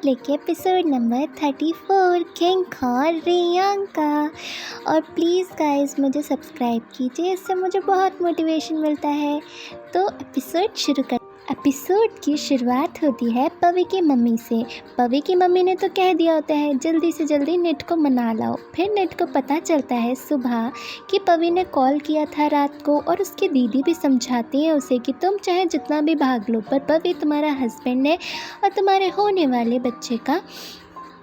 लेके episode number 34 king और रियांका। और प्लीज़ गाइस मुझे सब्सक्राइब कीजिए, इससे मुझे बहुत मोटिवेशन मिलता है। तो एपिसोड की शुरुआत होती है पवी की मम्मी से। पवी की मम्मी ने तो कह दिया होता है जल्दी से जल्दी नेट को मना लाओ। फिर नेट को पता चलता है सुबह कि पवी ने कॉल किया था रात को, और उसकी दीदी भी समझाती है उसे कि तुम चाहे जितना भी भाग लो, पर पवी तुम्हारा हस्बैंड है और तुम्हारे होने वाले बच्चे का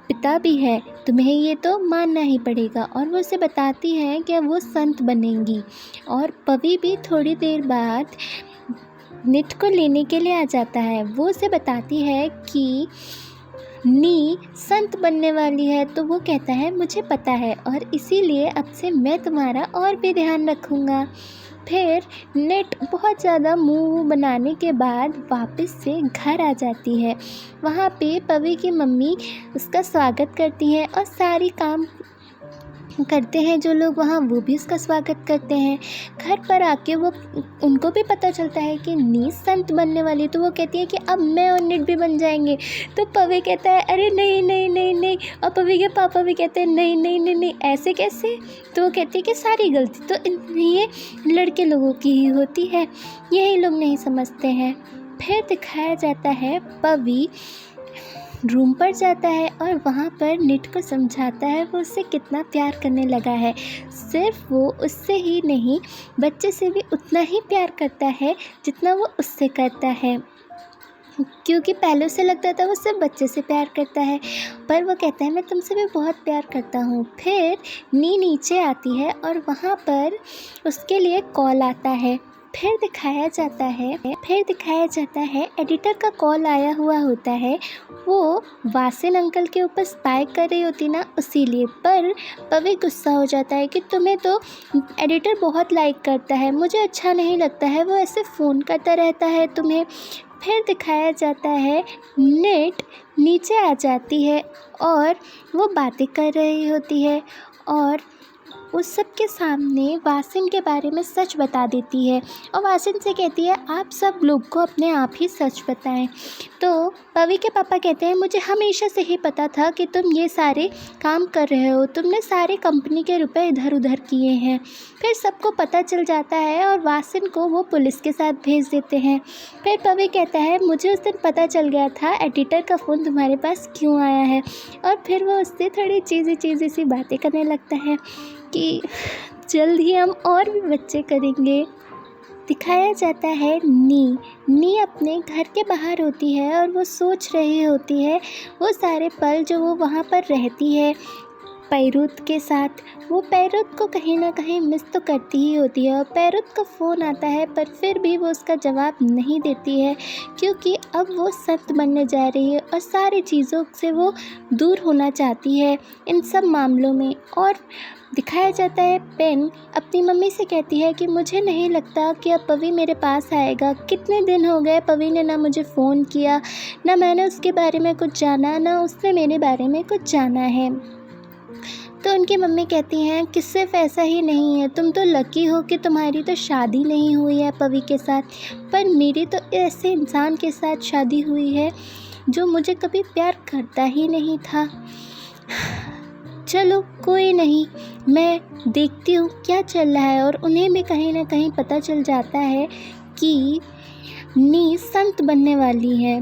पिता भी है, तुम्हें ये तो मानना ही पड़ेगा। और वो उसे बताती है कि वो संत बनेंगी। और पवी भी थोड़ी देर बाद निट को लेने के लिए आ जाता है। वो उसे बताती है कि नी संत बनने वाली है। तो वो कहता है मुझे पता है, और इसीलिए अब से मैं तुम्हारा और भी ध्यान रखूँगा। फिर नेट बहुत ज़्यादा मुँह बनाने के बाद वापस से घर आ जाती है। वहाँ पे पवी की मम्मी उसका स्वागत करती हैं, और सारी काम करते हैं जो लोग वहाँ, वो भी उसका स्वागत करते हैं। घर पर आके वो उनको भी पता चलता है कि नी संत बनने वाली। तो वो कहती है कि अब मैं और निट भी बन जाएंगे। तो पवी कहता है अरे नहीं नहीं नहीं नहीं, और पवी के पापा भी कहते हैं नहीं नहीं नहीं नहीं, ऐसे कैसे। तो वो कहती है कि सारी गलती तो ये लड़के लोगों की ही होती है, यही लोग नहीं समझते हैं। फिर दिखाया जाता है पवी रूम पर जाता है और वहाँ पर निट को समझाता है वो उससे कितना प्यार करने लगा है। सिर्फ वो उससे ही नहीं, बच्चे से भी उतना ही प्यार करता है जितना वो उससे करता है, क्योंकि पहले उसे लगता था वो सिर्फ बच्चे से प्यार करता है, पर वो कहता है मैं तुमसे भी बहुत प्यार करता हूँ। फिर नी नीचे आती है और वहाँ पर उसके लिए कॉल आता है। फिर दिखाया जाता है एडिटर का कॉल आया हुआ होता है। वो वासिन अंकल के ऊपर स्पाई कर रही होती ना, इसीलिए। पर पवी गुस्सा हो जाता है कि तुम्हें तो एडिटर बहुत लाइक करता है, मुझे अच्छा नहीं लगता है वो ऐसे फ़ोन करता रहता है तुम्हें। फिर दिखाया जाता है नेट नीचे आ जाती है और वो बातें कर रही होती है, और उस सब के सामने वासिन के बारे में सच बता देती है। और वासिन से कहती है आप सब लोग को अपने आप ही सच बताएं। तो पवी के पापा कहते हैं मुझे हमेशा से ही पता था कि तुम ये सारे काम कर रहे हो, तुमने सारे कंपनी के रुपए इधर उधर किए हैं। फिर सबको पता चल जाता है और वासिन को वो पुलिस के साथ भेज देते हैं। फिर पवी कहता है मुझे उस दिन पता चल गया था एडिटर का फ़ोन तुम्हारे पास क्यों आया है। और फिर वो उससे थोड़ी चीज़ी सी बातें करने लगता है कि जल्द ही हम और भी बच्चे करेंगे। दिखाया जाता है नी अपने घर के बाहर होती है और वो सोच रही होती है वो सारे पल जो वो वहाँ पर रहती है पैरूत के साथ। वो पैरूत को कहीं ना कहीं मिस तो करती ही होती है, और पैरूत का फ़ोन आता है पर फिर भी वो उसका जवाब नहीं देती है, क्योंकि अब वो संत बनने जा रही है और सारी चीज़ों से वो दूर होना चाहती है इन सब मामलों में। और दिखाया जाता है पेन अपनी मम्मी से कहती है कि मुझे नहीं लगता कि अब पवी मेरे पास आएगा। कितने दिन हो गए पवी ने ना मुझे फ़ोन किया, ना मैंने उसके बारे में कुछ जाना, ना उसने मेरे बारे में कुछ जाना है। तो उनकी मम्मी कहती हैं कि सिर्फ ऐसा ही नहीं है, तुम तो लकी हो कि तुम्हारी तो शादी नहीं हुई है पवी के साथ, पर मेरी तो ऐसे इंसान के साथ शादी हुई है जो मुझे कभी प्यार करता ही नहीं था। चलो कोई नहीं, मैं देखती हूँ क्या चल रहा है। और उन्हें भी कहीं ना कहीं पता चल जाता है कि नी संत बनने वाली है।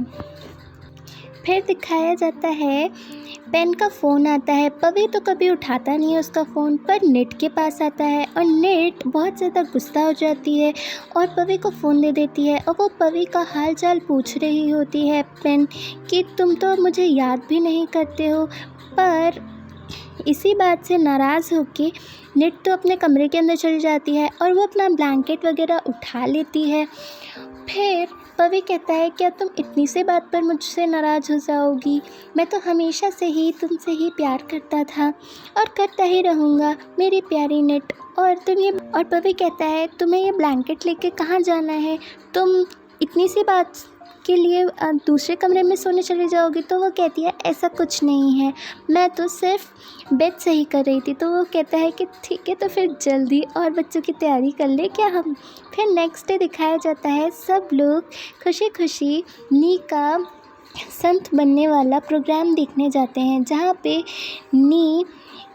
फिर दिखाया जाता है पेन का फ़ोन आता है। पवी तो कभी उठाता नहीं है उसका फ़ोन, पर नेट के पास आता है और नेट बहुत ज़्यादा गुस्सा हो जाती है और पवी को फ़ोन दे देती है। और वो पवी का हाल चाल पूछ रही होती है पेन कि तुम तो मुझे याद भी नहीं करते हो। पर इसी बात से नाराज़ होके नेट तो अपने कमरे के अंदर चली जाती है और वो अपना ब्लैंकेट वगैरह उठा लेती है। फिर पवी कहता है क्या तुम इतनी सी बात पर मुझसे नाराज़ हो जाओगी, मैं तो हमेशा से ही तुमसे ही प्यार करता था और करता ही रहूँगा मेरी प्यारी नेट। और पवी कहता है तुम्हें ये ब्लैंकेट लेके कहाँ जाना है, तुम इतनी सी बात के लिए दूसरे कमरे में सोने चली जाओगी। तो वो कहती है ऐसा कुछ नहीं है, मैं तो सिर्फ बेड सही कर रही थी। तो वो कहता है कि ठीक है, तो फिर जल्दी और बच्चों की तैयारी कर ले क्या हम। फिर नेक्स्ट डे दिखाया जाता है सब लोग खुशी खुशी नी का संत बनने वाला प्रोग्राम देखने जाते हैं, जहाँ पे नी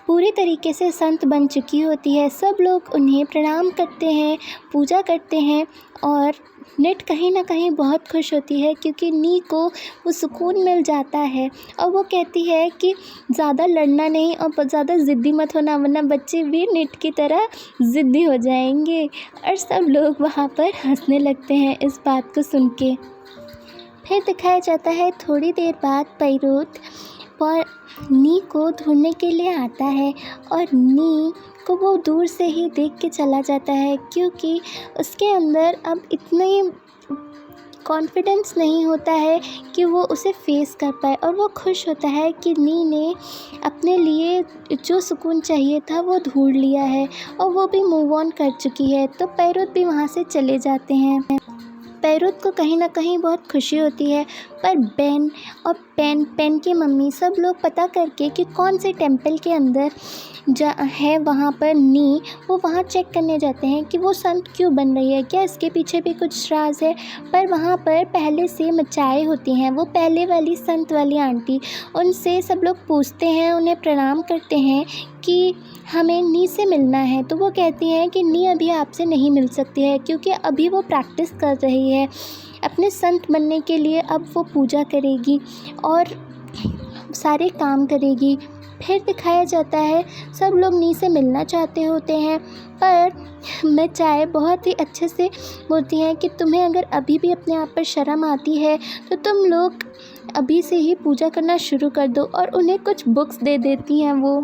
पूरी तरीके से संत बन चुकी होती है। सब लोग उन्हें प्रणाम करते हैं, पूजा करते हैं और निट कहीं ना कहीं बहुत खुश होती है, क्योंकि नी को वो सुकून मिल जाता है। और वो कहती है कि ज़्यादा लड़ना नहीं और ज़्यादा ज़िद्दी मत होना, वरना बच्चे भी निट की तरह ज़िद्दी हो जाएंगे। और सब लोग वहाँ पर हंसने लगते हैं इस बात को सुन के। फिर दिखाया जाता है थोड़ी देर बाद पैरोत पर नी को ढूंढने के लिए आता है, और नी को वो दूर से ही देख के चला जाता है, क्योंकि उसके अंदर अब इतनी कॉन्फिडेंस नहीं होता है कि वो उसे फेस कर पाए। और वो खुश होता है कि नी ने अपने लिए जो सुकून चाहिए था वो ढूंढ लिया है और वो भी मूव ऑन कर चुकी है। तो पैरोत भी वहाँ से चले जाते हैं। पैरोत को कहीं ना कहीं बहुत खुशी होती है, पर बेन और पेन की मम्मी सब लोग पता करके कि कौन से टेंपल के अंदर है वहाँ पर नी, वो वहाँ चेक करने जाते हैं कि वो संत क्यों बन रही है, क्या इसके पीछे भी कुछ राज है। पर वहाँ पर पहले से मचाए होती हैं, वो पहले वाली संत वाली आंटी, उनसे सब लोग पूछते हैं, उन्हें प्रणाम करते हैं कि हमें नी से मिलना है। तो वो कहती हैं कि नी अभी आपसे नहीं मिल सकती है, क्योंकि अभी वो प्रैक्टिस कर रही है अपने संत बनने के लिए। अब वो पूजा करेगी और सारे काम करेगी। फिर दिखाया जाता है सब लोग नी से मिलना चाहते होते हैं, पर मचाए बहुत ही अच्छे से बोलती हैं कि तुम्हें अगर अभी भी अपने आप पर शर्म आती है तो तुम लोग अभी से ही पूजा करना शुरू कर दो। और उन्हें कुछ बुक्स दे देती हैं वो,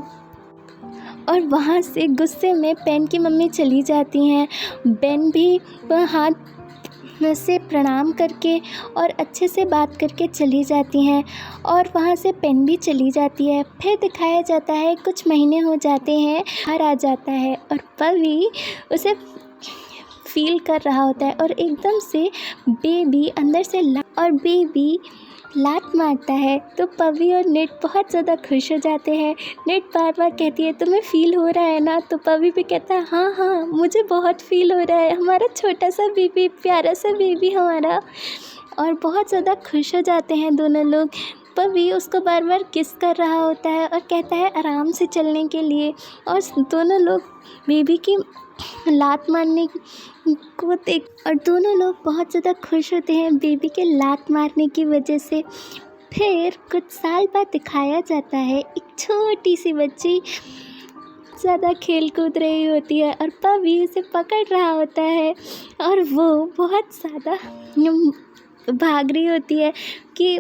और वहाँ से गुस्से में पेन की मम्मी चली जाती हैं। बेन भी हाथ से प्रणाम करके और अच्छे से बात करके चली जाती हैं, और वहाँ से पेन भी चली जाती है। फिर दिखाया जाता है कुछ महीने हो जाते हैं, घर आ जाता है और पवी उसे फील कर रहा होता है, और एकदम से बेबी अंदर से बेबी लात मारता है। तो पवी और निट बहुत ज़्यादा खुश हो जाते हैं। निट बार बार कहती है तुम्हें फ़ील हो रहा है ना, तो पवी भी कहता है हाँ हाँ मुझे बहुत फ़ील हो रहा है, हमारा छोटा सा बेबी, प्यारा सा बेबी हमारा। और बहुत ज़्यादा खुश हो जाते हैं दोनों लोग। पवी उसको बार बार किस कर रहा होता है और कहता है आराम से चलने के लिए, और दोनों लोग बेबी की लात मारने को देख, और दोनों लोग बहुत ज़्यादा खुश होते हैं बेबी के लात मारने की वजह से। फिर कुछ साल बाद दिखाया जाता है एक छोटी सी बच्ची ज़्यादा खेल कूद रही होती है, और पवी उसे पकड़ रहा होता है, और वो बहुत ज़्यादा भाग रही होती है कि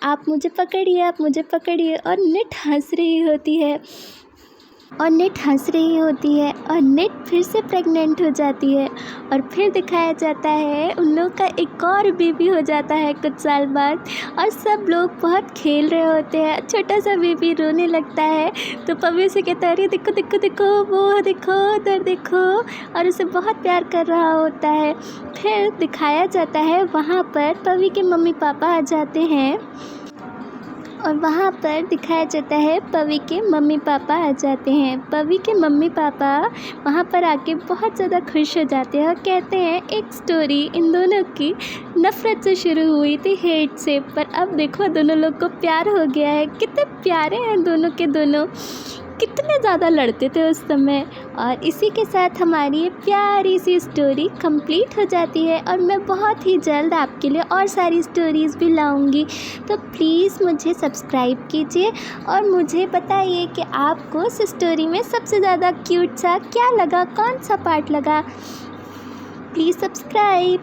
आप मुझे पकड़िए, आप मुझे पकड़िए। और निट हंस रही होती है, और निट फिर से प्रेग्नेंट हो जाती है। और फिर दिखाया जाता है उन लोग का एक और बेबी हो जाता है कुछ साल बाद, और सब लोग बहुत खेल रहे होते हैं। छोटा सा बेबी रोने लगता है, तो पवी से कहता है अरे देखो देखो देखो, वो देखो उधर देखो, और उसे बहुत प्यार कर रहा होता है। फिर दिखाया जाता है वहाँ पर पवी के मम्मी पापा आ जाते हैं, और वहाँ पर दिखाया जाता है पवी के मम्मी पापा आ जाते हैं। पवी के मम्मी पापा वहाँ पर आके बहुत ज़्यादा खुश हो जाते हैं और कहते हैं एक स्टोरी इन दोनों की नफ़रत से शुरू हुई थी, हेट से, पर अब देखो दोनों लोग को प्यार हो गया है। कितने प्यारे हैं दोनों के दोनों, कितने ज़्यादा लड़ते थे उस समय। और इसी के साथ हमारी ये प्यारी सी स्टोरी कंप्लीट हो जाती है, और मैं बहुत ही जल्द आपके लिए और सारी स्टोरीज़ भी लाऊंगी। तो प्लीज़ मुझे सब्सक्राइब कीजिए और मुझे बताइए कि आपको इस स्टोरी में सबसे ज़्यादा क्यूट सा क्या लगा, कौन सा पार्ट लगा। Please subscribe.